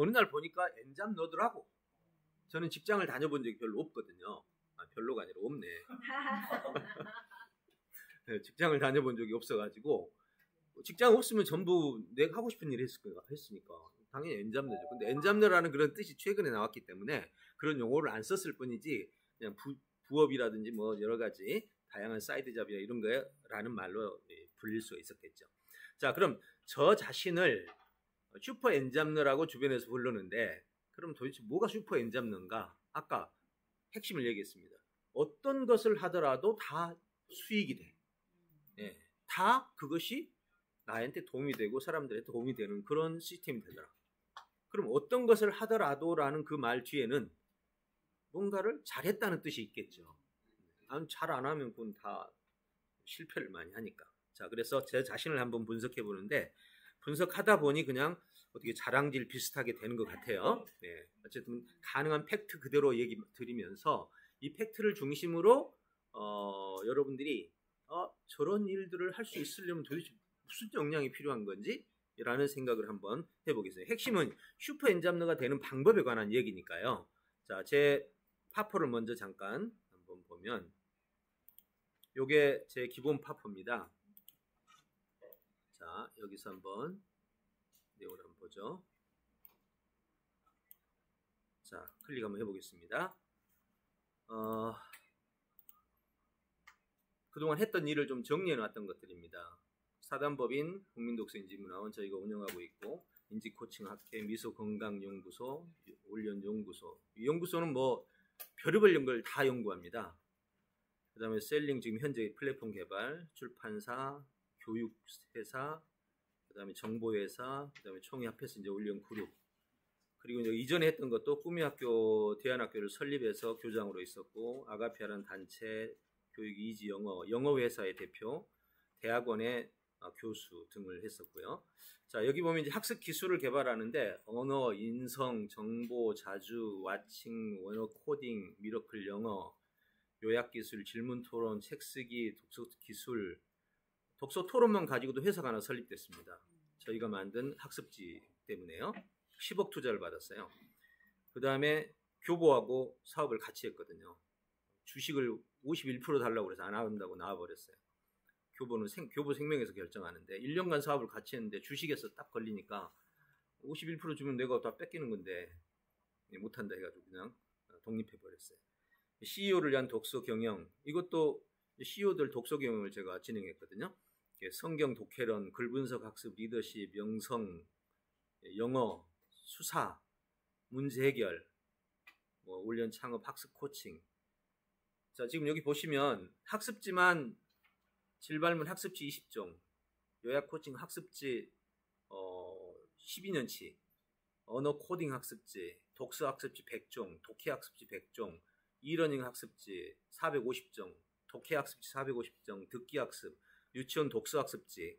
어느 날 보니까 엔잡 넣더라고. 저는 직장을 다녀본 적이 별로 없거든요. 별로가 아니라 없네. 네, 직장을 다녀본 적이 없어가지고 직장 없으면 전부 내가 하고 싶은 일 했으니까 당연히 엔잡너죠. 근데 엔잡너라는 그런 뜻이 최근에 나왔기 때문에 그런 용어를 안 썼을 뿐이지 그냥 부업이라든지 뭐 여러 가지 다양한 사이드 잡이나 이런 거라는 말로 불릴 수가 있었겠죠. 자, 그럼 저 자신을 슈퍼 엔잡너라고 주변에서 부르는데 그럼 도대체 뭐가 슈퍼 엔잡너인가? 아까 핵심을 얘기했습니다. 어떤 것을 하더라도 다 수익이 돼. 예, 다 그것이 나한테 도움이 되고 사람들한테 도움이 되는 그런 시스템이 되더라. 그럼 어떤 것을 하더라도라는 그 말 뒤에는 뭔가를 잘했다는 뜻이 있겠죠. 잘 안 하면 그건 다 실패를 많이 하니까. 자, 그래서 제 자신을 한번 분석해 보는데 분석하다 보니 그냥 어떻게 자랑질 비슷하게 되는 것 같아요. 네, 어쨌든 가능한 팩트 그대로 얘기 드리면서 이 팩트를 중심으로 여러분들이 저런 일들을 할 수 있으려면 도대체 무슨 역량이 필요한 건지 라는 생각을 한번 해보겠습니다. 핵심은 슈퍼 엔잡너가 되는 방법에 관한 얘기니까요. 자, 제 파포를 먼저 잠깐 한번 보면 요게 제 기본 파포입니다. 자, 여기서 한번 내용을 한번 보죠. 자, 클릭 한번 해보겠습니다. 그동안 했던 일을 좀 정리해 놨던 것들입니다. 사단법인 국민독서인지문화원 저희가 운영하고 있고 인지코칭학회, 미소건강연구소, 올연연구소. 이 연구소는 뭐 별의별 걸 다 연구합니다. 그 다음에 셀링 지금 현재 플랫폼 개발, 출판사, 교육회사, 그 다음에 정보회사, 그 다음에 총회 합해서 이제 올연그룹. 그리고 이제 이전에 했던 것도 꿈이학교, 대안학교를 설립해서 교장으로 있었고 아가페아라는 단체, 교육 이지 영어회사의 대표, 대학원의 교수 등을 했었고요. 자, 여기 보면 이제 학습 기술을 개발하는데 언어, 인성, 정보, 자주, 와칭, 원어 코딩, 미러클 영어, 요약 기술, 질문 토론, 책 쓰기, 독서 기술, 독서 토론만 가지고도 회사가 하나 설립됐습니다. 저희가 만든 학습지 때문에요. 10억 투자를 받았어요. 그 다음에 교보하고 사업을 같이 했거든요. 주식을 51% 달라고 그래서 안 한다고 나와버렸어요. 교보는 교보 생명에서 결정하는데 1년간 사업을 같이 했는데 주식에서 딱 걸리니까 51% 주면 내가 다 뺏기는 건데 못한다 해가지고 그냥 독립해버렸어요. CEO를 위한 독서 경영, 이것도 CEO들 독서 경영을 제가 진행했거든요. 성경 독해론, 글분석 학습, 리더십, 영성, 영어, 수사, 문제 해결, 뭐 올연 창업, 학습 코칭. 자, 지금 여기 보시면 학습지만 질발문 학습지 20종, 요약 코칭 학습지 12년치, 언어 코딩 학습지, 독서 학습지 100종, 독해 학습지 100종, 이러닝 학습지 450종, 독해 학습지 450종, 듣기 학습, 유치원 독서 학습지,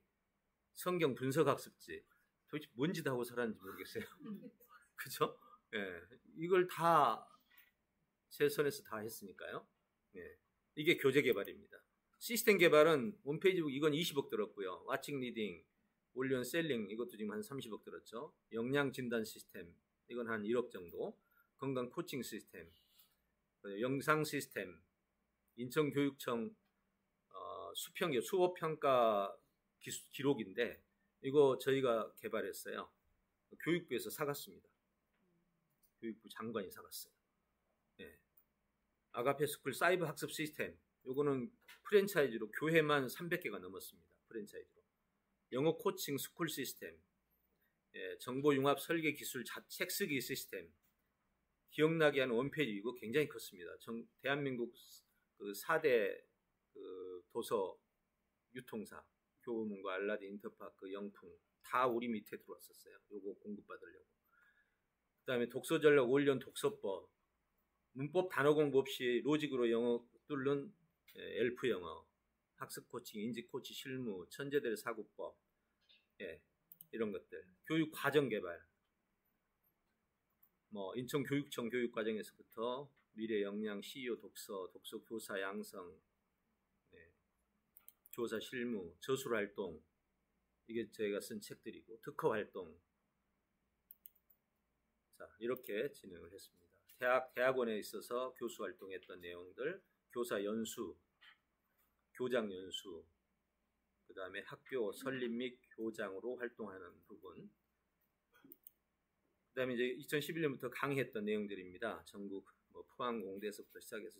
성경 분석 학습지. 도대체 뭔 짓 하고 살았는지 모르겠어요. 그죠? 예, 이걸 다 제 손에서 다 했으니까요. 예, 이게 교재 개발입니다. 시스템 개발은 홈페이지북 이건 20억 들었고요. 와칭 리딩, 올리온 셀링 이것도 지금 한 30억 들었죠. 역량 진단 시스템 이건 한 1억 정도. 건강 코칭 시스템, 영상 시스템, 인천교육청 수업 평가 기록인데 이거 저희가 개발했어요. 교육부에서 사갔습니다. 교육부 장관이 사갔어요. 예. 아가페 스쿨 사이버 학습 시스템 요거는 프랜차이즈로 교회만 300개가 넘었습니다. 프랜차이즈로. 영어 코칭 스쿨 시스템, 예, 정보 융합 설계 기술 책 쓰기 시스템, 기억나게 하는 원페이지 이거 굉장히 컸습니다. 대한민국 그 4대 그 도서 유통사, 교보문고, 알라딘, 인터파크, 영풍 다 우리 밑에 들어왔었어요. 요거 공급받으려고. 그 다음에 독서 전략 올연 독서법, 문법 단어 공부 없이 로직으로 영어 뚫는 엘프 영어, 학습 코칭, 인지 코치 실무, 천재들의 사고법, 예, 이런 것들, 교육 과정 개발, 뭐 인천교육청 교육 과정에서부터 미래 역량, CEO 독서, 독서 교사 양성, 예, 교사 실무, 저술 활동, 이게 저희가 쓴 책들이고 특허 활동, 자, 이렇게 진행을 했습니다. 대학원에 있어서 교수 활동했던 내용들, 교사 연수, 교장 연수, 그 다음에 학교 설립 및 교장으로 활동하는 부분, 그 다음에 이제 2011년부터 강의했던 내용들입니다. 전국 포항공대에서부터 시작해서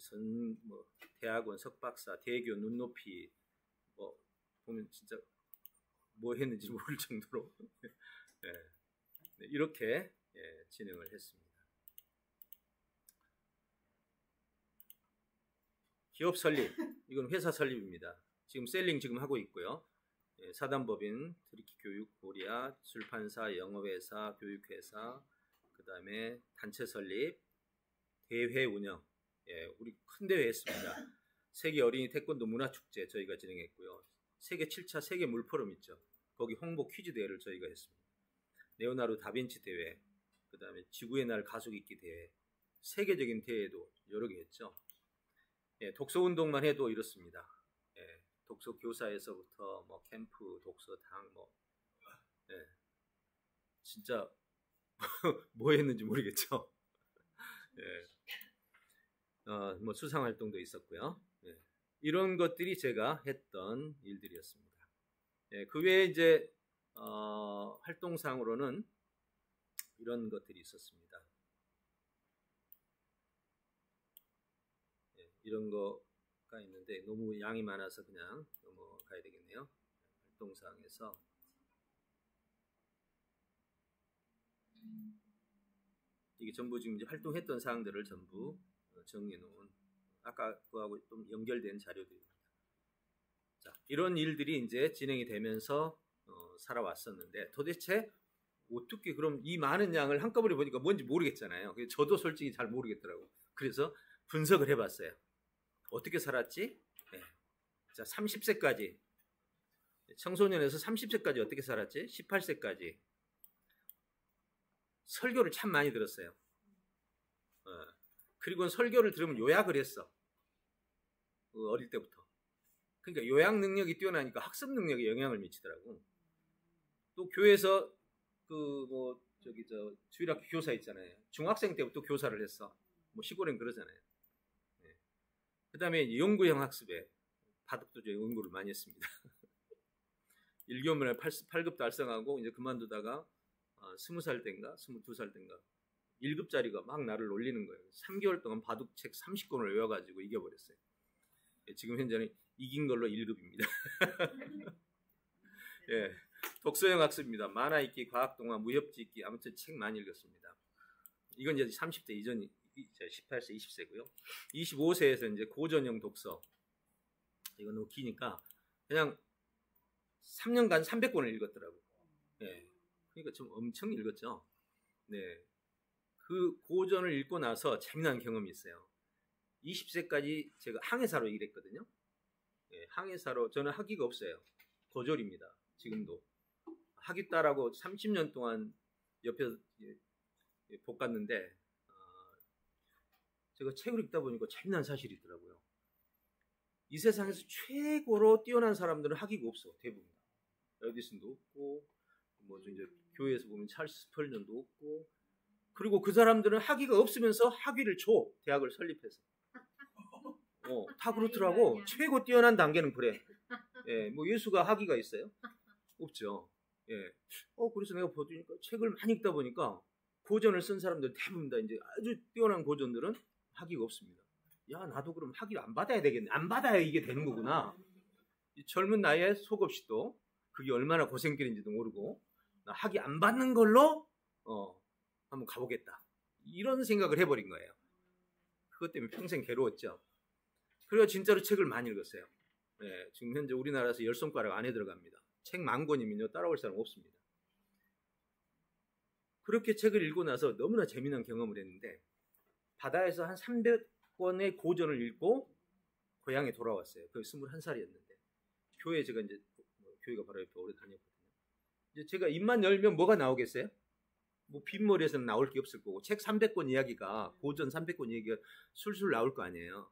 대학원, 석박사, 대교, 눈높이, 보면 진짜 뭐 했는지 모를 정도로 네, 이렇게 진행을 했습니다. 기업 설립, 이건 회사 설립입니다. 지금 셀링 지금 하고 있고요. 사단법인, 트리키교육, 코리아, 출판사, 영업회사, 교육회사, 그 다음에 단체 설립, 대회 운영, 우리 큰 대회 했습니다. 세계 어린이 태권도 문화축제 저희가 진행했고요. 세계 7차 세계 물포럼 있죠. 거기 홍보 퀴즈 대회를 저희가 했습니다. 레오나르도 다빈치 대회, 그 다음에 지구의 날 가족 읽기 대회, 세계적인 대회도 여러 개 했죠. 독서 운동만 해도 이렇습니다. 독서 교사에서부터 캠프, 독서당, 진짜 뭐 했는지 모르겠죠. 수상 활동도 있었고요. 이런 것들이 제가 했던 일들이었습니다. 그 외에 이제 활동상으로는 이런 것들이 있었습니다. 이런 거가 있는데 너무 양이 많아서 그냥 넘어가야 되겠네요. 활동상에서 이게 전부 지금 이제 활동했던 사항들을 전부 정리해 놓은, 아까 그거하고 좀 연결된 자료들입니다. 자, 이런 일들이 이제 진행이 되면서 살아왔었는데, 도대체 어떻게 그럼 이 많은 양을 한꺼번에 보니까 뭔지 모르겠잖아요. 저도 솔직히 잘 모르겠더라고. 그래서 분석을 해봤어요. 어떻게 살았지? 자, 30세까지, 청소년에서 30세까지 어떻게 살았지? 18세까지 설교를 참 많이 들었어요. 그리고 설교를 들으면 요약을 했어. 어릴 때부터. 그러니까 요약 능력이 뛰어나니까 학습 능력에 영향을 미치더라고. 또 교회에서 주일학교 교사 있잖아요. 중학생 때부터 교사를 했어. 시골엔 그러잖아요. 그 다음에 연구형 학습에 바둑도 연구를 많이 했습니다. 1교문에 8급 달성하고 이제 그만두다가 20살 땐가 22살 땐가 1급짜리가 막 나를 놀리는 거예요. 3개월 동안 바둑책 30권을 외워가지고 이겨버렸어요. 지금 현재는 이긴 걸로 1급입니다. 독서형 학습입니다. 만화 읽기, 과학 동화, 무협지 읽기, 아무튼 책 많이 읽었습니다. 이건 이제 30대 이전이 18세, 20세고요. 25세에서 이제 고전형 독서. 이건 너무 기니까 그냥 3년간 300권을 읽었더라고요. 그러니까 좀 엄청 읽었죠. 그 고전을 읽고 나서 재미난 경험이 있어요. 20세까지 제가 항해사로 일했거든요. 항해사로 저는 학위가 없어요. 고졸입니다. 지금도. 학위 따라고 30년 동안 옆에 볶았는데 제가 책을 읽다 보니까 재미난 사실이 있더라고요. 이 세상에서 최고로 뛰어난 사람들은 학위가 없어. 대부분. 에디슨도 없고 이제 교회에서 보면 찰스 스펄전도 없고, 그리고 그 사람들은 학위가 없으면서 학위를 줘. 대학을 설립해서. 다 그렇더라고. 최고 뛰어난 단계는 그래. 예수가 학위가 있어요? 없죠. 그래서 내가 보니까 책을 많이 읽다 보니까 고전을 쓴 사람들 대부분 다 이제 아주 뛰어난 고전들은 학위가 없습니다. 야, 나도 그럼 학위를 안 받아야 되겠네. 안 받아야 이게 되는 거구나. 이 젊은 나이에 속없이 또 그게 얼마나 고생길인지도 모르고 나 학위 안 받는 걸로 한번 가보겠다. 이런 생각을 해버린 거예요. 그것 때문에 평생 괴로웠죠. 그래서 진짜로 책을 많이 읽었어요. 지금 현재 우리나라에서 10손가락 안에 들어갑니다. 책 10,000권이면요 따라올 사람 없습니다. 그렇게 책을 읽고 나서 너무나 재미난 경험을 했는데, 바다에서 한 300권의 고전을 읽고 고향에 돌아왔어요. 거의 21살이었는데 교회에 제가 이제 교회가 바로 옆에 오래 다녔거든요. 이제 제가 입만 열면 뭐가 나오겠어요? 빈머리에서는 나올 게 없을 거고, 책 300권 이야기가, 고전 300권 이야기가 술술 나올 거 아니에요.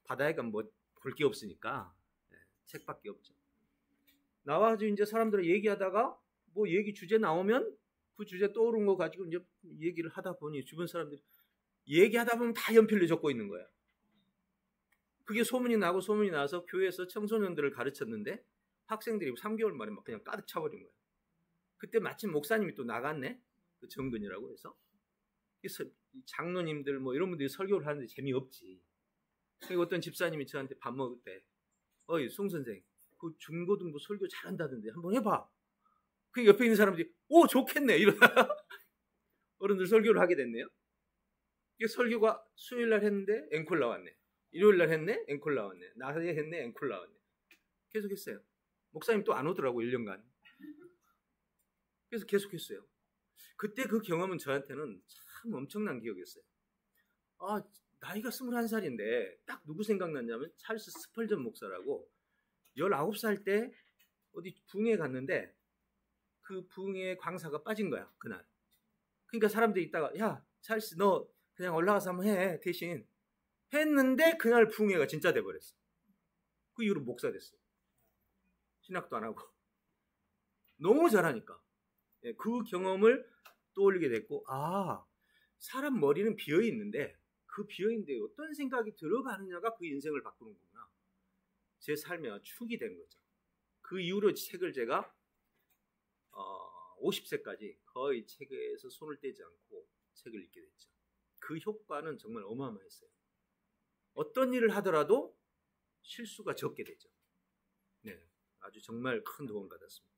바다에 가면 볼 게 없으니까 책밖에 없죠. 나와가지고 이제 사람들이 얘기하다가 얘기 주제 나오면 그 주제 떠오른 거 가지고 이제 얘기를 하다 보니 주변 사람들이 얘기하다 보면 다 연필로 적고 있는 거야. 그게 소문이 나서 교회에서 청소년들을 가르쳤는데 학생들이 3개월 만에 막 그냥 가득 차버린 거야. 그때 마침 목사님이 또 나갔네. 그 정근이라고 해서. 그래서 장로님들 뭐 이런 분들이 설교를 하는데 재미없지. 그리고 어떤 집사님이 저한테 밥 먹을 때 어이 송 선생 그 중고등부 설교 잘한다던데 한번 해봐. 그 옆에 있는 사람들이 오 좋겠네 이러다가 어른들 설교를 하게 됐네요. 이게 설교가 수요일 날 했는데 앵콜 나왔네. 일요일 날 했네 앵콜 나왔네. 낮에 했네 앵콜 나왔네. 계속했어요. 목사님 또 안 오더라고 1년간. 그래서 계속했어요. 그때 그 경험은 저한테는 참 엄청난 기억이었어요. 아 나이가 21살인데 딱 누구 생각났냐면 찰스 스펄전 목사라고 19살 때 어디 붕에 갔는데 그 붕에 광사가 빠진 거야 그날. 그러니까 사람들이 있다가 야 찰스 너 그냥 올라가서 한번 해 대신 했는데 그날 붕해가 진짜 돼버렸어. 그 이후로 목사 됐어요. 신학도 안 하고 너무 잘하니까. 그 경험을 떠올리게 됐고 아 사람 머리는 비어있는데 그 비어있는데 어떤 생각이 들어가느냐가 그 인생을 바꾸는 거구나. 제 삶의 축이 된 거죠. 그 이후로 책을 제가 50세까지 거의 책에서 손을 떼지 않고 책을 읽게 됐죠. 그 효과는 정말 어마어마했어요. 어떤 일을 하더라도 실수가 적게 되죠. 네, 아주 정말 큰 도움을 받았습니다.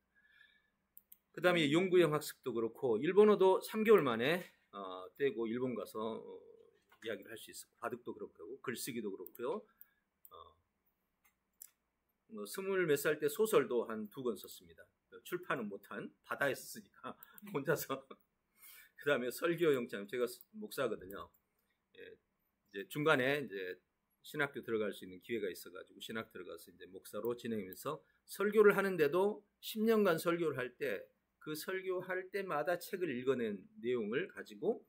그 다음에 연구형 학습도 그렇고 일본어도 3개월 만에 떼고 일본 가서 이야기를 할 수 있었고 바둑도 그렇고 글쓰기도 그렇고요. 20몇 살 때 소설도 한 2권 썼습니다. 출판은 못한 바다에서 쓰니까 혼자서. 그 다음에 설교 영장 제가 목사거든요. 이제 중간에 이제 신학교 들어갈 수 있는 기회가 있어가지고 신학 들어가서 이제 목사로 진행하면서 설교를 하는데도 10년간 설교를 할 때 그 설교할 때마다 책을 읽어낸 내용을 가지고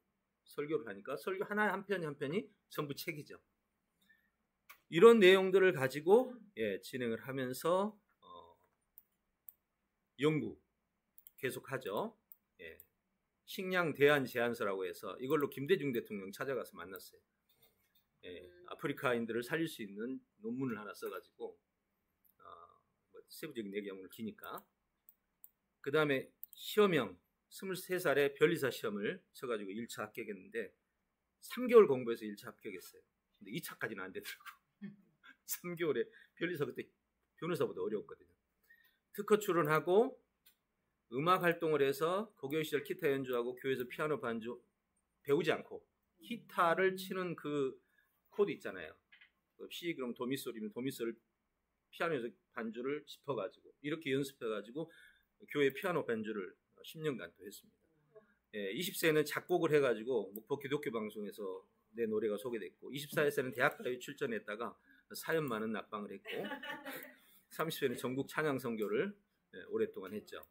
설교를 하니까 설교 하나 한 편이 한 편이 전부 책이죠. 이런 내용들을 가지고 진행을 하면서 연구 계속하죠. 식량 대안 제안서라고 해서 이걸로 김대중 대통령 찾아가서 만났어요. 아프리카인들을 살릴 수 있는 논문을 하나 써가지고 뭐 세부적인 얘기하면 오늘 기니까. 그 다음에 시험형 23살에 변리사 시험을 쳐가지고 1차 합격했는데 3개월 공부해서 1차 합격했어요. 근데 2차까지는 안 되더라고. 3개월에 변리사 그때 변호사보다 어려웠거든요. 특허 출원하고 음악 활동을 해서 고교 시절 기타 연주하고 교회에서 피아노 반주 배우지 않고 기타를 치는 그 코드 있잖아요. C 그럼 도미솔이면 도미솔 피아노에서 반주를 짚어가지고 이렇게 연습해가지고 교회 피아노 반주를 10년간 또 했습니다. 20세는 작곡을 해가지고 목포 기독교 방송에서 내 노래가 소개됐고 24세는 대학가요에 출전했다가 사연 많은 낙방을 했고 30세는 전국 찬양 선교를 오랫동안 했죠.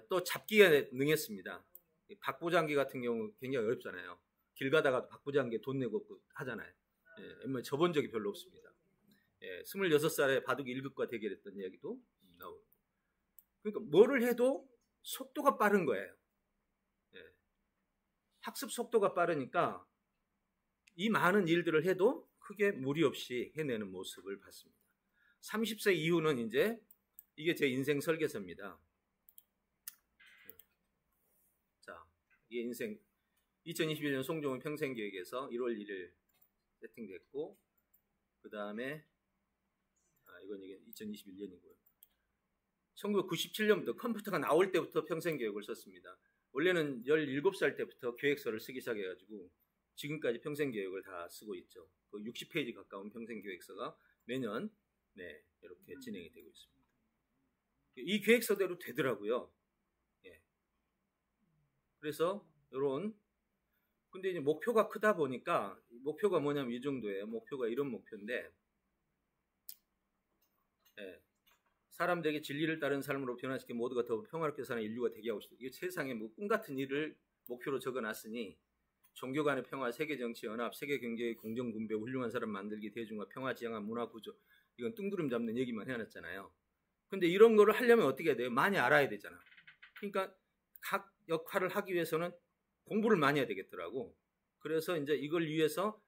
또 잡기에 능했습니다. 박부장기 같은 경우 굉장히 어렵잖아요. 길 가다가 박부장기에 돈 내고 하잖아요. 접은 적이 별로 없습니다. 26살에 바둑 1급과 대결했던 이야기도 나오고. 그러니까 뭐를 해도 속도가 빠른 거예요. 학습 속도가 빠르니까 이 많은 일들을 해도 크게 무리 없이 해내는 모습을 봤습니다. 30세 이후는 이제 이게 제 인생 설계서입니다. 자, 이게 인생 2021년 송종훈 평생교육에서 1월 1일 세팅됐고 그 다음에 이건 이게 2021년이고요. 1997년부터 컴퓨터가 나올 때부터 평생교육을 썼습니다. 원래는 17살 때부터 계획서를 쓰기 시작해가지고 지금까지 평생교육을 다 쓰고 있죠. 그 60페이지 가까운 평생교획서가 매년 이렇게 진행이 되고 있습니다. 이 계획서대로 되더라고요. 그래서 이런 근데 이제 목표가 크다 보니까 목표가 뭐냐면 이 정도예요. 목표가 이런 목표인데 사람들에게 진리를 따른 삶으로 변화시켜 모두가 더 평화롭게 사는 인류가 되게 하고 싶다. 이 세상에 뭐 꿈 같은 일을 목표로 적어놨으니 종교 간의 평화, 세계 정치 연합, 세계 경제의 공정 분배, 훌륭한 사람 만들기, 대중화, 평화 지향한 문화 구조 이건 뜬구름 잡는 얘기만 해놨잖아요. 근데 이런 거를 하려면 어떻게 해야 돼요? 많이 알아야 되잖아. 그러니까 각 역할을 하기 위해서는 공부를 많이 해야 되겠더라고. 그래서 이제 이걸 위해서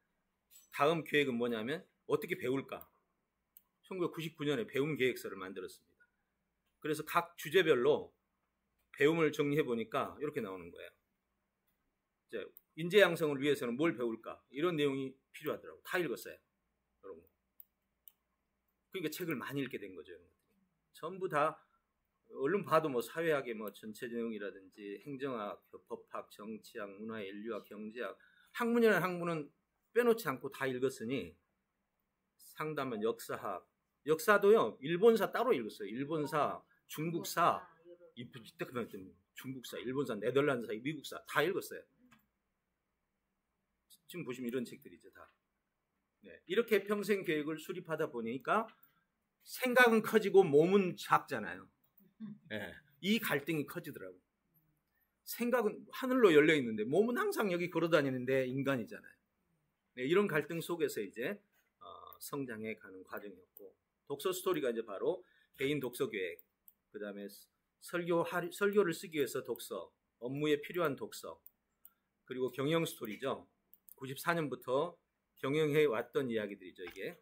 다음 계획은 뭐냐면 어떻게 배울까? 1999년에 배움 계획서를 만들었습니다. 그래서 각 주제별로 배움을 정리해 보니까 이렇게 나오는 거예요. 이제 인재 양성을 위해서는 뭘 배울까? 이런 내용이 필요하더라고. 다 읽었어요. 이런 거. 그러니까 책을 많이 읽게 된 거죠. 전부 다 얼른 봐도 뭐 사회학의 뭐 전체 내용이라든지 행정학, 법학, 정치학, 문화, 인류학, 경제학, 학문이라는 학문은 빼놓지 않고 다 읽었으니 상담은 역사학, 역사도요 일본사 따로 읽었어요. 일본사, 중국사, 이때까지 중국사, 일본사, 네덜란드사, 미국사 다 읽었어요. 지금 보시면 이런 책들이죠 다. 네, 이렇게 평생 계획을 수립하다 보니까 생각은 커지고 몸은 작잖아요. 네, 이 갈등이 커지더라고요. 생각은 하늘로 열려 있는데 몸은 항상 여기 걸어다니는데 인간이잖아요. 네, 이런 갈등 속에서 이제 성장해 가는 과정이었고, 독서 스토리가 이제 바로 개인 독서 계획, 그 다음에 설교를 쓰기 위해서 독서, 업무에 필요한 독서, 그리고 경영 스토리죠. 94년부터 경영해 왔던 이야기들이죠, 이게.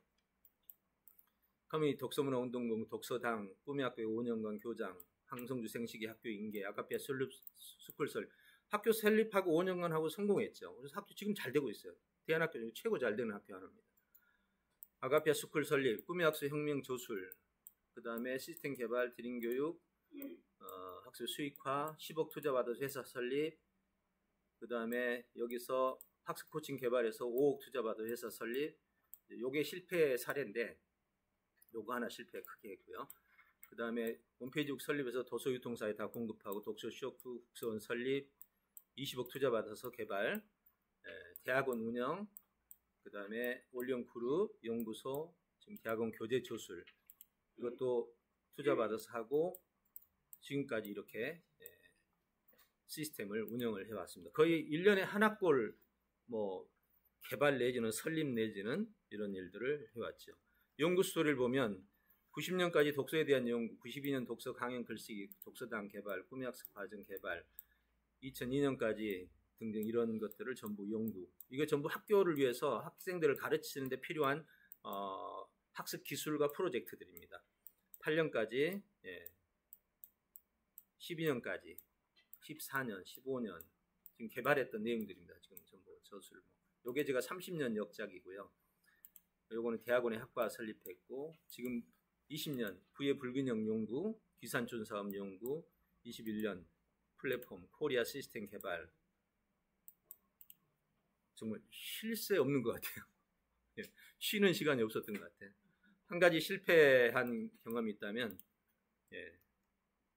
커뮤니티 독서문화 운동본 독서당, 꿈의 학교의 5년간 교장, 황성주 생식의 학교 인계, 아가피아 스쿨 설립. 학교 설립하고 5년간 하고 성공했죠. 그래서 학교 지금 잘 되고 있어요. 대한학교 중에 최고 잘 되는 학교 하나입니다. 아가피아 스쿨 설립, 꿈의 학술 혁명 조술, 그 다음에 시스템 개발, 드림 교육, 학술 수익화, 10억 투자 받아서 회사 설립, 그 다음에 여기서 학습 코칭 개발해서 5억 투자 받아서 회사 설립. 요게 실패 사례인데 요거 하나 실패 크게 했고요. 그 다음에 홈페이지국 설립해서 도서유통사에 다 공급하고 독서쇼크 국서원 설립, 20억 투자 받아서 개발, 대학원 운영, 그 다음에 올리온 그룹 연구소, 지금 대학원 교재 조술 이것도 투자 받아서 하고 지금까지 이렇게 시스템을 운영을 해왔습니다. 거의 1년에 한 학골 뭐 개발 내지는 설립 내지는 이런 일들을 해왔죠. 연구 스토리를 보면 90년까지 독서에 대한 연구, 92년 독서 강연 글쓰기, 독서당 개발, 꿈의 학습 과정 개발, 2002년까지 등등 이런 것들을 전부 연구. 이게 전부 학교를 위해서 학생들을 가르치는 데 필요한 학습 기술과 프로젝트들입니다. 8년까지, 12년까지, 14년, 15년 지금 개발했던 내용들입니다. 지금 전부 저술. 요게 제가 30년 역작이고요. 요거는 대학원의 학과 설립했고 지금 20년 부의 불균형 연구, 기산촌 사업 연구, 21년 플랫폼 코리아 시스템 개발. 정말 쉴 새 없는 것 같아요. 쉬는 시간이 없었던 것 같아요. 한 가지 실패한 경험이 있다면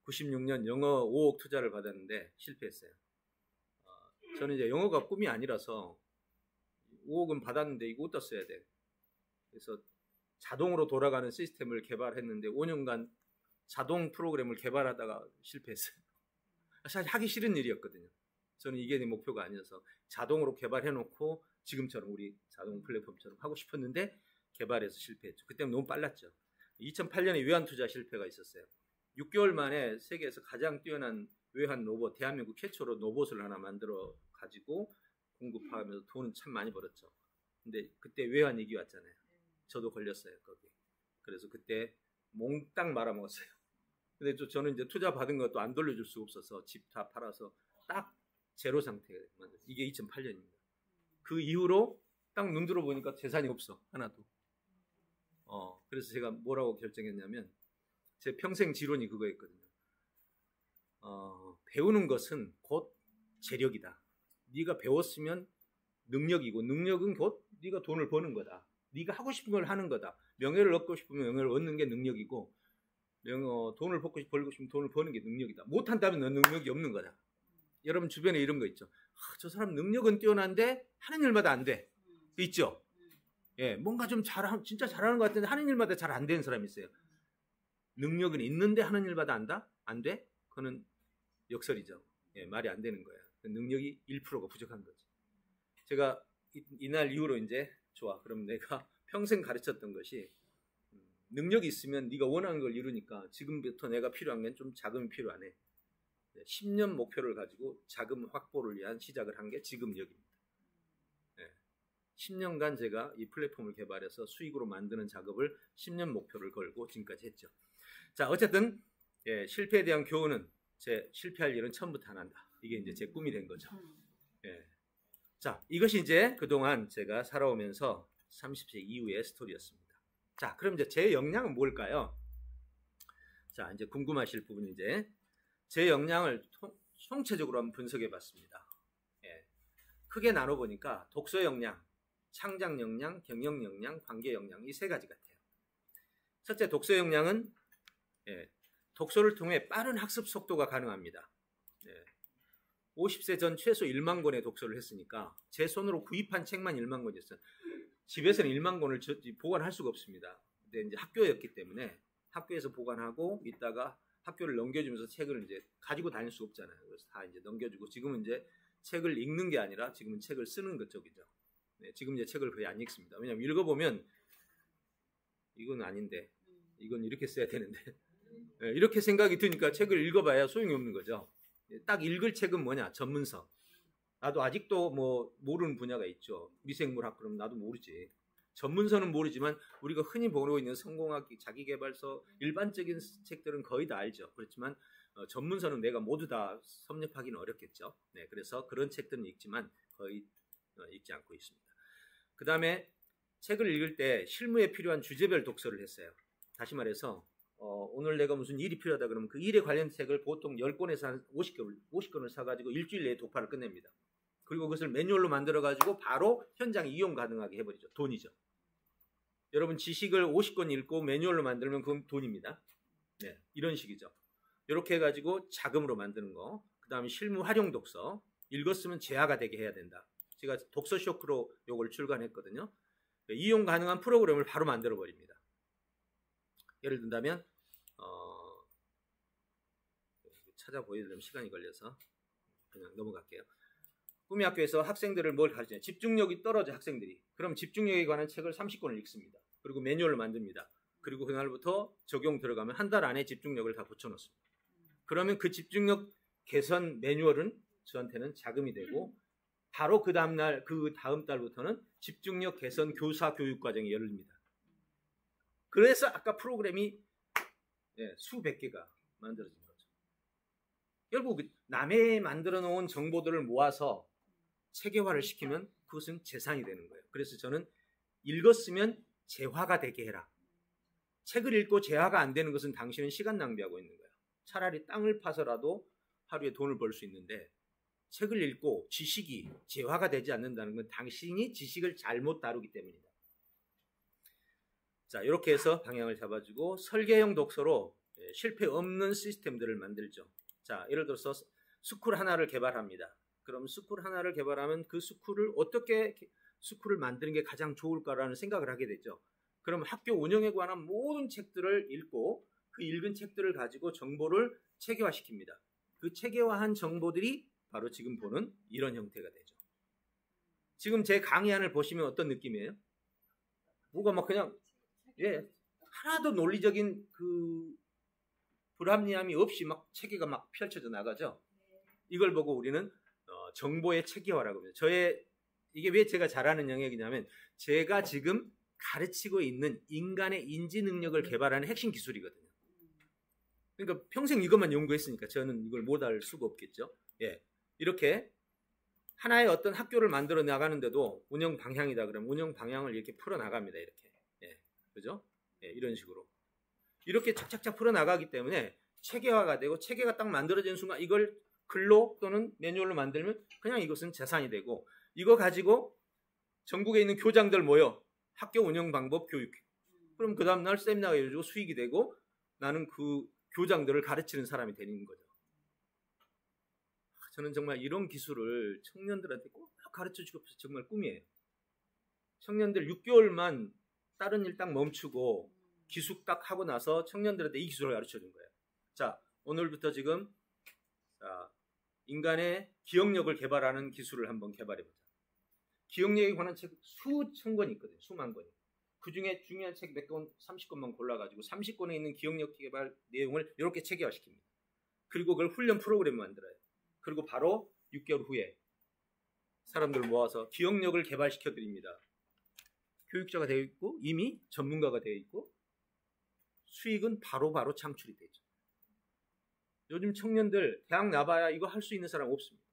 96년 영어 5억 투자를 받았는데 실패했어요. 저는 이제 영어가 꿈이 아니라서 5억은 받았는데 이거 어디다 써야 돼. 그래서 자동으로 돌아가는 시스템을 개발했는데 5년간 자동 프로그램을 개발하다가 실패했어요. 사실 하기 싫은 일이었거든요. 저는 이게 내 목표가 아니어서 자동으로 개발해놓고 지금처럼 우리 자동 플랫폼처럼 하고 싶었는데 개발해서 실패했죠. 그때는 너무 빨랐죠. 2008년에 외환투자 실패가 있었어요. 6개월 만에 세계에서 가장 뛰어난 외환 로봇, 대한민국 최초로 로봇을 하나 만들어 가지고 공급하면서 돈은 참 많이 벌었죠. 근데 그때 외환 위기 왔잖아요. 저도 걸렸어요, 거기. 그래서 그때 몽땅 말아먹었어요. 근데 저는 이제 투자 받은 것도 안 돌려줄 수 없어서 집 다 팔아서 딱 제로 상태가 만들었어요. 이게 2008년입니다. 그 이후로 딱 눈 들어 보니까 재산이 없어, 하나도. 그래서 제가 뭐라고 결정했냐면 제 평생 지론이 그거였거든요. 배우는 것은 곧 재력이다. 네가 배웠으면 능력이고 능력은 곧 네가 돈을 버는 거다. 네가 하고 싶은 걸 하는 거다. 명예를 얻고 싶으면 명예를 얻는 게 능력이고 돈을 벌고 싶으면 돈을 버는 게 능력이다. 못한다면 넌 능력이 없는 거다. 여러분 주변에 이런 거 있죠. 저 사람 능력은 뛰어난데 하는 일마다 안 돼. 있죠? 뭔가 좀 진짜 잘하는 것 같은데 하는 일마다 잘 안 되는 사람이 있어요. 능력은 있는데 하는 일마다 안다? 안 돼? 그거는 역설이죠. 말이 안 되는 거예요. 능력이 1%가 부족한 거지. 제가 이날 이후로 이제 좋아. 그럼 내가 평생 가르쳤던 것이 능력이 있으면 네가 원하는 걸 이루니까 지금부터 내가 필요한 건 좀 자금이 필요하네. 10년 목표를 가지고 자금 확보를 위한 시작을 한 게 지금 여기입니다. 10년간 제가 이 플랫폼을 개발해서 수익으로 만드는 작업을 10년 목표를 걸고 지금까지 했죠. 자, 어쨌든 실패에 대한 교훈은 실패할 일은 처음부터 안 한다. 이게 이제 제 꿈이 된 거죠. 자, 이것이 이제 그동안 제가 살아오면서 30세 이후의 스토리였습니다. 자, 그럼 이제 제 역량은 뭘까요? 자, 이제 궁금하실 부분이 이제 제 역량을 총체적으로 한번 분석해 봤습니다. 크게 나눠보니까 독서 역량, 창작 역량, 경영 역량, 관계 역량 이 세 가지 같아요. 첫째, 독서 역량은 독서를 통해 빠른 학습 속도가 가능합니다. 50세 전 최소 1만 권의 독서를 했으니까 제 손으로 구입한 책만 1만 권이었어요. 집에서는 1만 권을 보관할 수가 없습니다. 근데 이제 학교였기 때문에 학교에서 보관하고 있다가 학교를 넘겨주면서 책을 이제 가지고 다닐 수 없잖아요. 그래서 다 이제 넘겨주고 지금은 이제 책을 읽는 게 아니라 지금은 책을 쓰는 것 쪽이죠. 지금 이제 책을 거의 안 읽습니다. 왜냐하면 읽어보면 이건 아닌데 이건 이렇게 써야 되는데 이렇게 생각이 드니까 책을 읽어봐야 소용이 없는 거죠. 딱 읽을 책은 뭐냐? 전문서. 나도 아직도 뭐 모르는 분야가 있죠. 미생물학 그럼 나도 모르지. 전문서는 모르지만 우리가 흔히 보고 있는 성공학기, 자기계발서, 일반적인 책들은 거의 다 알죠. 그렇지만 전문서는 내가 모두 다 섭렵하기는 어렵겠죠. 그래서 그런 책들은 읽지만 거의 읽지 않고 있습니다. 그 다음에 책을 읽을 때 실무에 필요한 주제별 독서를 했어요. 다시 말해서 오늘 내가 무슨 일이 필요하다 그러면 그 일에 관련 책을 보통 10권에서 한 50권을 사가지고 일주일 내에 독파를 끝냅니다. 그리고 그것을 매뉴얼로 만들어가지고 바로 현장에 이용 가능하게 해버리죠. 돈이죠. 여러분 지식을 50권 읽고 매뉴얼로 만들면 그건 돈입니다. 이런 식이죠. 이렇게 해가지고 자금으로 만드는 거. 그 다음에 실무 활용 독서. 읽었으면 재화가 되게 해야 된다. 제가 독서 쇼크로 이걸 출간했거든요. 이용 가능한 프로그램을 바로 만들어 버립니다. 예를 든다면 찾아 보여드리면 시간이 걸려서 그냥 넘어갈게요. 꿈의 학교에서 학생들을 뭘 가르치냐? 집중력이 떨어져 학생들이. 그럼 집중력에 관한 책을 30권을 읽습니다. 그리고 매뉴얼을 만듭니다. 그리고 그날부터 적용 들어가면 한 달 안에 집중력을 다 붙여놓습니다. 그러면 그 집중력 개선 매뉴얼은 저한테는 자금이 되고 바로 그 다음 달부터는 집중력 개선 교사 교육 과정이 열립니다. 그래서 아까 프로그램이 수백 개가 만들어진 거죠. 결국 남의 만들어 놓은 정보들을 모아서 체계화를 시키면 그것은 재산이 되는 거예요. 그래서 저는 읽었으면 재화가 되게 해라. 책을 읽고 재화가 안 되는 것은 당신은 시간 낭비하고 있는 거예요. 차라리 땅을 파서라도 하루에 돈을 벌 수 있는데 책을 읽고 지식이 재화가 되지 않는다는 건 당신이 지식을 잘못 다루기 때문이다. 자, 이렇게 해서 방향을 잡아주고 설계형 독서로 실패 없는 시스템들을 만들죠. 자, 예를 들어서 스쿨 하나를 개발합니다. 그럼 스쿨 하나를 개발하면 그 스쿨을 어떻게 스쿨을 만드는 게 가장 좋을까라는 생각을 하게 되죠. 그럼 학교 운영에 관한 모든 책들을 읽고 그 읽은 책들을 가지고 정보를 체계화시킵니다. 그 체계화한 정보들이 바로 지금 보는 이런 형태가 되죠. 지금 제 강의안을 보시면 어떤 느낌이에요? 뭐가 막 그냥 하나도 논리적인 그 불합리함이 없이 막 체계가 막 펼쳐져 나가죠. 이걸 보고 우리는 정보의 체계화라고 합니다. 이게 왜 제가 잘하는 영역이냐면 제가 지금 가르치고 있는 인간의 인지 능력을 개발하는 핵심 기술이거든요. 그러니까 평생 이것만 연구했으니까 저는 이걸 못할 수가 없겠죠. 이렇게 하나의 어떤 학교를 만들어 나가는데도 운영 방향이다 그러면 운영 방향을 이렇게 풀어 나갑니다. 이렇게. 그죠? 이런 식으로. 이렇게 착착착 풀어 나가기 때문에 체계화가 되고 체계가 딱 만들어지는 순간 이걸 글로 또는 매뉴얼로 만들면 그냥 이것은 재산이 되고 이거 가지고 전국에 있는 교장들 모여 학교 운영 방법 교육. 그럼 그 다음날 세미나가 이루어지고 수익이 되고 나는 그 교장들을 가르치는 사람이 되는 거죠. 저는 정말 이런 기술을 청년들한테 꼭 가르쳐주고 싶어서 정말 꿈이에요. 청년들 6개월만 다른 일 딱 멈추고 기숙 딱 하고 나서 청년들한테 이 기술을 가르쳐준 거예요. 자, 오늘부터 지금 인간의 기억력을 개발하는 기술을 한번 개발해보자. 기억력에 관한 책 수천 권이 있거든요. 수만 권이. 그 중에 중요한 책 몇 권, 30권만 골라가지고 30권에 있는 기억력 개발 내용을 이렇게 체계화시킵니다. 그리고 그걸 훈련 프로그램 만들어요. 그리고 바로 6개월 후에 사람들 모아서 기억력을 개발시켜 드립니다. 교육자가 되어 있고 이미 전문가가 되어 있고 수익은 바로바로 창출이 되죠. 요즘 청년들 대학 나봐야 이거 할 수 있는 사람 없습니다.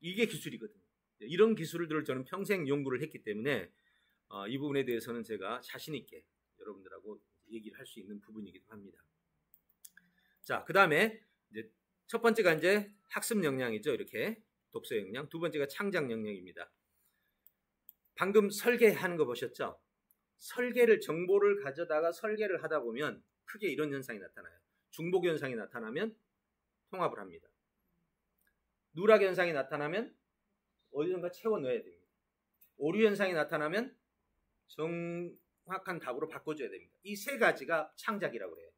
이게 기술이거든요. 이런 기술들을 저는 평생 연구를 했기 때문에 이 부분에 대해서는 제가 자신 있게 여러분들하고 얘기를 할 수 있는 부분이기도 합니다. 자, 그 다음에 첫 번째가 이제 학습 역량이죠. 이렇게 독서 역량. 두 번째가 창작 역량입니다. 방금 설계하는 거 보셨죠? 설계를 정보를 가져다가 설계를 하다 보면 크게 이런 현상이 나타나요. 중복 현상이 나타나면 통합을 합니다. 누락 현상이 나타나면 어디선가 채워 넣어야 됩니다. 오류 현상이 나타나면 정확한 답으로 바꿔줘야 됩니다. 이 세 가지가 창작이라고 해요.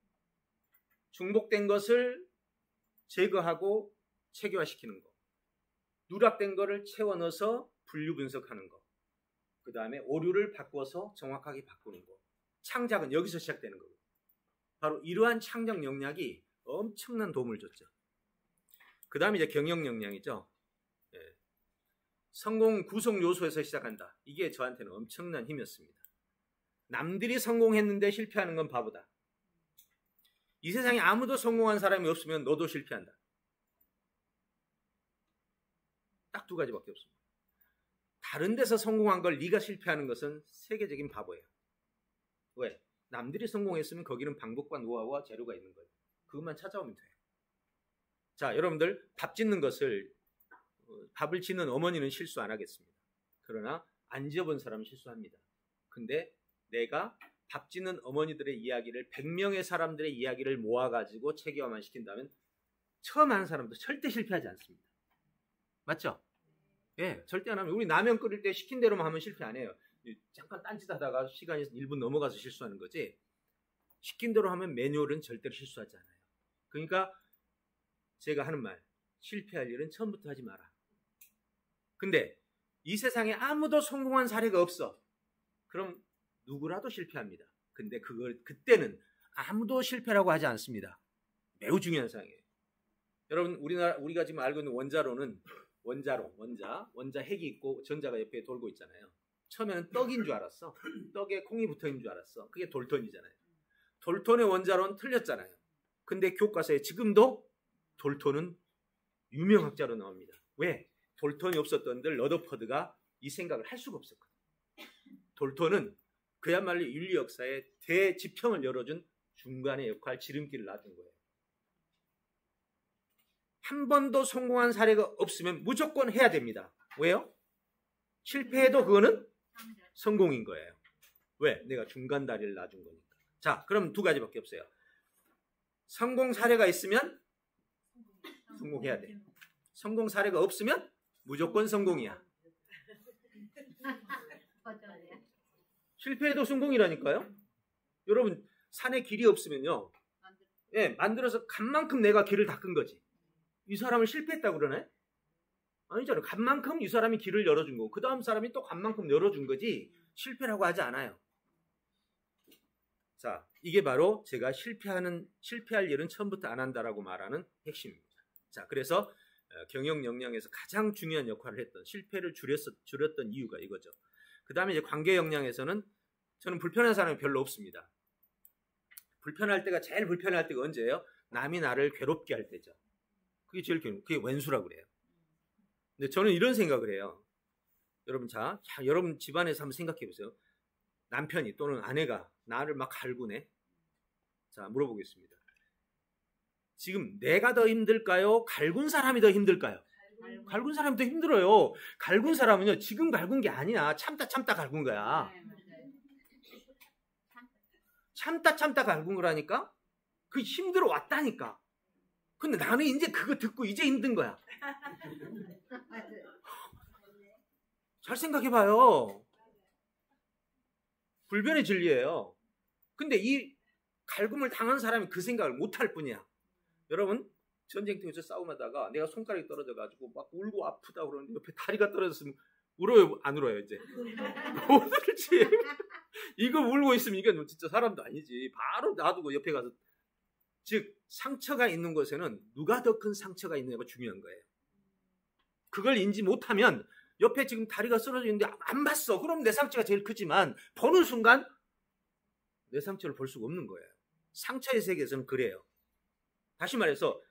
중복된 것을 제거하고 체계화시키는 거, 누락된 거를 채워 넣어서 분류 분석하는 거, 그 다음에 오류를 바꿔서 정확하게 바꾸는 거. 창작은 여기서 시작되는 거고, 바로 이러한 창작 역량이 엄청난 도움을 줬죠. 그 다음에 이제 경영 역량이죠. 성공 구성 요소에서 시작한다. 이게 저한테는 엄청난 힘이었습니다. 남들이 성공했는데 실패하는 건 바보다. 이 세상에 아무도 성공한 사람이 없으면 너도 실패한다. 딱 두 가지밖에 없습니다. 다른 데서 성공한 걸 네가 실패하는 것은 세계적인 바보예요. 왜? 남들이 성공했으면 거기는 방법과 노하우와 재료가 있는 거예요. 그것만 찾아오면 돼요. 자, 여러분들 밥 짓는 것을 밥을 짓는 어머니는 실수 안 하겠습니다. 그러나 안 지어본 사람은 실수합니다. 근데 내가 밥 짓는 어머니들의 이야기를 100명의 사람들의 이야기를 모아가지고 체계화만 시킨다면 처음 하는 사람도 절대 실패하지 않습니다. 맞죠? 예, 절대 안 하면 우리 라면 끓일 때 시킨 대로만 하면 실패 안 해요. 잠깐 딴짓하다가 시간이 1분 넘어가서 실수하는 거지. 시킨 대로 하면 매뉴얼은 절대로 실수하지 않아요. 그러니까 제가 하는 말, 실패할 일은 처음부터 하지 마라. 근데 이 세상에 아무도 성공한 사례가 없어. 그럼 누구라도 실패합니다. 근데 그때는 아무도 실패라고 하지 않습니다. 매우 중요한 사항이에요. 여러분, 우리가 지금 알고 있는 원자로는 원자 핵이 있고 전자가 옆에 돌고 있잖아요. 처음에는 떡인 줄 알았어. 떡에 콩이 붙어 있는 줄 알았어. 그게 돌톤이잖아요. 돌톤의 원자로는 틀렸잖아요. 근데 교과서에 지금도 돌톤은 유명학자로 나옵니다. 왜? 돌톤이 없었던들 러더퍼드가 이 생각을 할 수가 없었거든요. 돌톤은 그야말로 인류 역사의 대지평을 열어준 중간의 역할, 지름길을 놔준 거예요. 한 번도 성공한 사례가 없으면 무조건 해야 됩니다. 왜요? 실패해도 그거는 성공인 거예요. 왜? 내가 중간 다리를 놔준 거니까. 자, 그럼 두 가지밖에 없어요. 성공 사례가 있으면 성공해야 돼. 성공 사례가 없으면 무조건 성공이야. 실패해도 성공이라니까요. 여러분, 산에 길이 없으면요, 예, 만들어서 간 만큼 내가 길을 닦은 거지. 이 사람은 실패했다고 그러네? 아니잖아요. 간 만큼 이 사람이 길을 열어준 거고 그 다음 사람이 또 간 만큼 열어준 거지 실패라고 하지 않아요. 자, 이게 바로 제가 실패할 일은 처음부터 안 한다라고 말하는 핵심입니다. 자, 그래서 경영 역량에서 가장 중요한 역할을 했던, 실패를 줄였던 이유가 이거죠. 그 다음에 이제 관계 역량에서는 저는 불편한 사람이 별로 없습니다. 제일 불편할 때가 언제예요? 남이 나를 괴롭게 할 때죠. 그게 제일 그게 왼수라고 그래요. 근데 저는 이런 생각을 해요. 여러분, 여러분 집안에서 한번 생각해 보세요. 남편이 또는 아내가 나를 막 갈구네. 자, 물어보겠습니다. 지금 내가 더 힘들까요? 갈군 사람이 더 힘들까요? 갈군 사람이 더 힘들어요. 갈군 사람은요, 지금 갈군 게 아니야. 참다 갈군 거야. 참다 갈군 거라니까? 그 힘들어 왔다니까. 근데 나는 이제 그거 듣고 이제 힘든 거야. 잘 생각해봐요. 불변의 진리예요. 근데 이 갈굼을 당한 사람이 그 생각을 못할 뿐이야. 여러분, 전쟁터에서 싸움하다가 내가 손가락이 떨어져가지고 막 울고 아프다 그러는데 옆에 다리가 떨어졌으면 울어요? 안 울어요? 이제 못 울지. 이거 울고 있으면 이건 진짜 사람도 아니지. 바로 놔두고 옆에 가서 즉 상처가 있는 곳에는 누가 더 큰 상처가 있느냐가 중요한 거예요. 그걸 인지 못하면 옆에 지금 다리가 쓰러져 있는데 안 봤어. 그럼 내 상처가 제일 크지만 보는 순간 내 상처를 볼 수가 없는 거예요. 상처의 세계에서는 그래요. 다시 말해서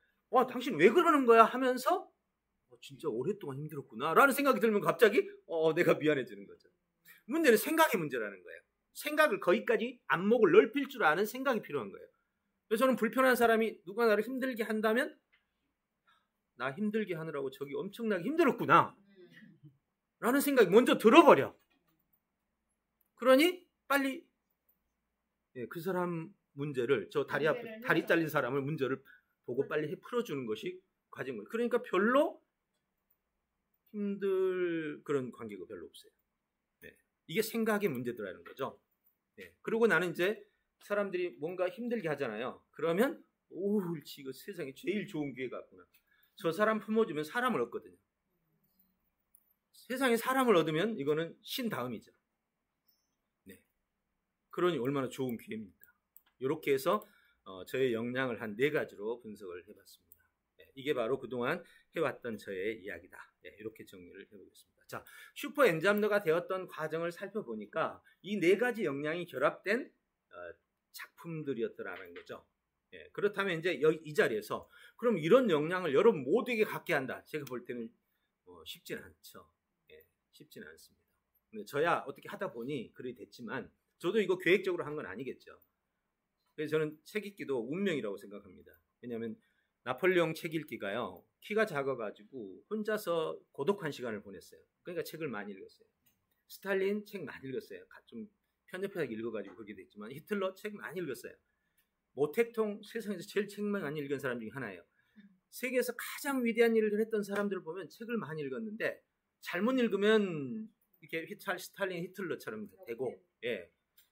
당신 왜 그러는 거야 하면서 진짜 오랫동안 힘들었구나 라는 생각이 들면 갑자기 내가 미안해지는 거죠. 문제는 생각의 문제라는 거예요. 생각을 거기까지 안목을 넓힐 줄 아는 생각이 필요한 거예요. 그래서 저는 불편한 사람이 누가 나를 힘들게 한다면 나 힘들게 하느라고 저기 엄청나게 힘들었구나 라는 생각이 먼저 들어버려. 그러니 빨리 그 사람 문제를 다리 잘린 사람을 문제를 보고 빨리 풀어주는 것이 과정인 거예요. 그러니까 별로 힘들 그런 관계가 별로 없어요. 이게 생각의 문제더라는 거죠. 그리고 나는 이제 사람들이 뭔가 힘들게 하잖아요. 그러면 옳지 이거 세상에 제일 좋은 기회가 왔구나. 저 사람 품어주면 사람을 얻거든요. 세상에 사람을 얻으면 이거는 신 다음이죠. 그러니 얼마나 좋은 기회입니까? 이렇게 해서 저의 역량을 한 4가지로 분석을 해봤습니다. 이게 바로 그동안 해왔던 저의 이야기다. 이렇게 정리를 해보겠습니다. 자, 슈퍼 엔잡러가 되었던 과정을 살펴보니까 이 4가지 역량이 결합된 작품들이었더라는 거죠. 그렇다면 이제 이 자리에서 그럼 이런 역량을 여러분 모두에게 갖게 한다. 제가 볼 때는 쉽지는 않죠. 쉽지는 않습니다. 근데 저야 어떻게 하다 보니 그리 됐지만 저도 이거 계획적으로 한 건 아니겠죠. 그래서 저는 책 읽기도 운명이라고 생각합니다. 왜냐하면 나폴레옹 책 읽기가요. 키가 작아가지고 혼자서 고독한 시간을 보냈어요. 그러니까 책을 많이 읽었어요. 스탈린 책 많이 읽었어요. 좀 편협하게 읽어가지고 그렇게 됐지만 히틀러 책 많이 읽었어요. 모택통 세상에서 제일 책 많이 읽은 사람 중에 하나예요. 세계에서 가장 위대한 일을 했던 사람들을 보면 책을 많이 읽었는데 잘못 읽으면 이렇게 스탈린 히틀러처럼 되고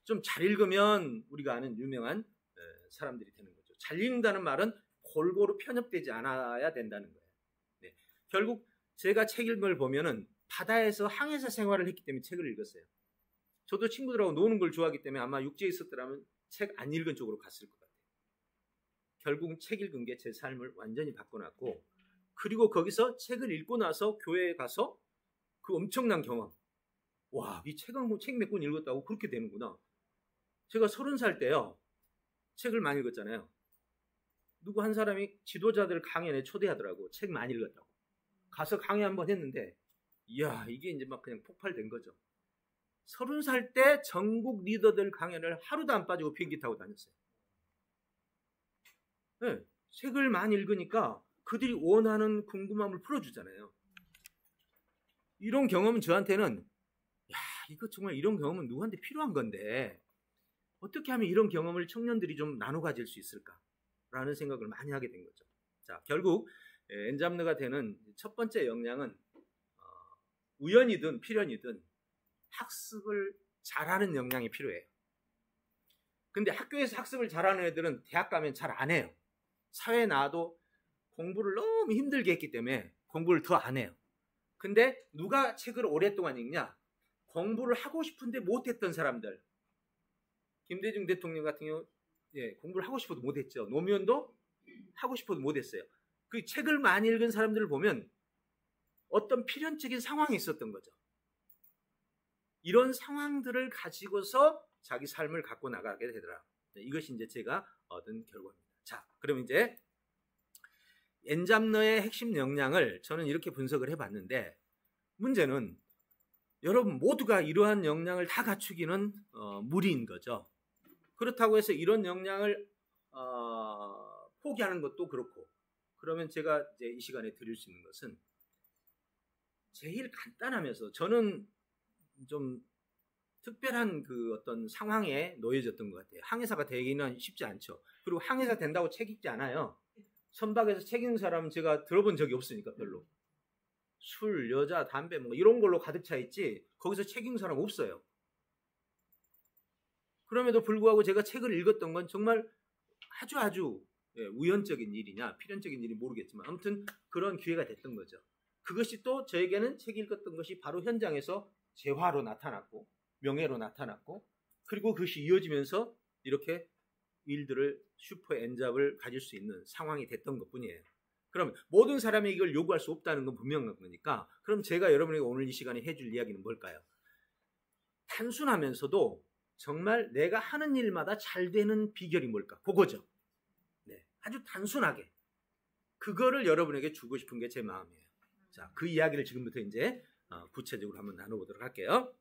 좀 잘 읽으면 우리가 아는 유명한 사람들이 되는 거죠. 잘 읽는다는 말은 골고루 편협되지 않아야 된다는 거예요. 결국 제가 책 읽은 걸 보면은 바다에서 항해사 생활을 했기 때문에 책을 읽었어요. 저도 친구들하고 노는 걸 좋아하기 때문에 아마 육지에 있었더라면 책 안 읽은 쪽으로 갔을 것 같아요. 결국은 책 읽은 게 제 삶을 완전히 바꿔놨고 그리고 거기서 책을 읽고 나서 교회에 가서 그 엄청난 경험 이 책 몇 권 읽었다고 그렇게 되는구나. 제가 30살 때요. 책을 많이 읽었잖아요. 누구 한 사람이 지도자들 강연에 초대하더라고. 책 많이 읽었다고. 가서 강의 한번 했는데 이야 이게 이제 막 그냥 폭발된 거죠. 30살 때 전국 리더들 강연을 하루도 안 빠지고 비행기 타고 다녔어요. 책을 많이 읽으니까 그들이 원하는 궁금함을 풀어주잖아요. 이런 경험은 저한테는 이거 정말 이런 경험은 누구한테 필요한 건데 어떻게 하면 이런 경험을 청년들이 좀 나눠 가질 수 있을까라는 생각을 많이 하게 된 거죠. 자, 결국 엔잡러가 되는 첫 번째 역량은 우연이든 필연이든 학습을 잘하는 역량이 필요해요. 근데 학교에서 학습을 잘하는 애들은 대학 가면 잘 안 해요. 사회에 나와도 공부를 너무 힘들게 했기 때문에 공부를 더 안 해요. 근데 누가 책을 오랫동안 읽냐? 공부를 하고 싶은데 못했던 사람들. 김대중 대통령 같은 경우 공부를 하고 싶어도 못했죠. 노무현도 하고 싶어도 못했어요. 그 책을 많이 읽은 사람들을 보면 어떤 필연적인 상황이 있었던 거죠. 이런 상황들을 가지고서 자기 삶을 갖고 나가게 되더라. 이것이 이제 제가 얻은 결과입니다. 자, 그럼 이제 엔잡러의 핵심 역량을 저는 이렇게 분석을 해봤는데 문제는 여러분 모두가 이러한 역량을 다 갖추기는 무리인 거죠. 그렇다고 해서 이런 역량을 포기하는 것도 그렇고 그러면 제가 이제 이 시간에 드릴 수 있는 것은 제일 간단하면서 저는 좀 특별한 그 어떤 상황에 놓여졌던 것 같아요. 항해사가 되기는 쉽지 않죠. 그리고 항해사 된다고 책 읽지 않아요. 선박에서 책 읽는 사람은 제가 들어본 적이 없으니까 별로. 술, 여자, 담배 뭐 이런 걸로 가득 차 있지 거기서 책 읽는 사람 없어요. 그럼에도 불구하고 제가 책을 읽었던 건 정말 아주 우연적인 일이냐 필연적인 일이 모르겠지만 아무튼 그런 기회가 됐던 거죠. 그것이 또 저에게는 책 읽었던 것이 바로 현장에서 재화로 나타났고 명예로 나타났고 그리고 그것이 이어지면서 이렇게 일들을 슈퍼 엔잡을 가질 수 있는 상황이 됐던 것뿐이에요. 그럼 모든 사람이 이걸 요구할 수 없다는 건 분명한 거니까 그럼 제가 여러분에게 오늘 이 시간에 해줄 이야기는 뭘까요? 단순하면서도 정말 내가 하는 일마다 잘 되는 비결이 뭘까? 그거죠. 네, 아주 단순하게 그거를 여러분에게 주고 싶은 게 제 마음이에요. 자, 그 이야기를 지금부터 이제 구체적으로 한번 나눠보도록 할게요.